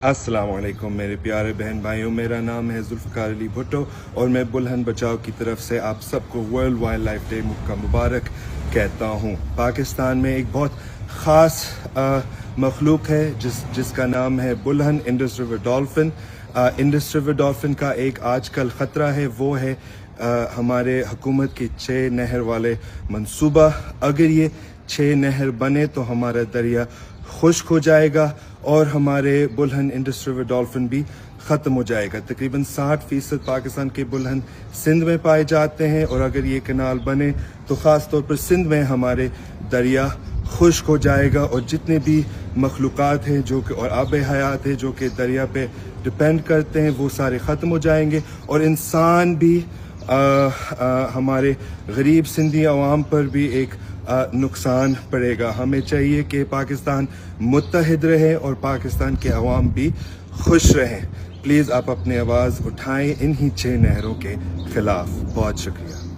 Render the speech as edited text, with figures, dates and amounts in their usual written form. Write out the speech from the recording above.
अस्सलाम वालेकुम मेरे प्यारे बहन भाइयों, मेरा नाम है जुल्फ़िकार अली भुट्टो और मैं बुलहन बचाओ की तरफ से आप सबको वर्ल्ड वाइल्ड लाइफ डे का मुबारक कहता हूँ। पाकिस्तान में एक बहुत ख़ास मखलूक है जिसका नाम है Bulhan Indus river dolphin. Indus river dolphin का एक आजकल ख़तरा है, वो है हमारे हुकूमत की 6 नहर वाले मंसूबा। अगर ये 6 नहर बने तो हमारा दरिया खुश्क हो जाएगा और हमारे बुलहन इंडस रिवर डॉल्फिन भी ख़त्म हो जाएगा। तकरीबन 60% पाकिस्तान के बुलहन सिंध में पाए जाते हैं और अगर ये कनाल बने तो ख़ास तौर पर सिंध में हमारे दरिया खुश्क हो जाएगा और जितने भी मखलूक़ात हैं जो कि और आब हयात है जो कि दरिया पे डिपेंड करते हैं वो सारे ख़त्म हो जाएंगे और इंसान भी हमारे गरीब सिंधी अवाम पर भी एक नुकसान पड़ेगा। हमें चाहिए कि पाकिस्तान मुत्तहिद रहे और पाकिस्तान के अवाम भी खुश रहें। प्लीज़ आप अपनी आवाज़ उठाएं इन्हीं 6 नहरों के ख़िलाफ़। बहुत शुक्रिया।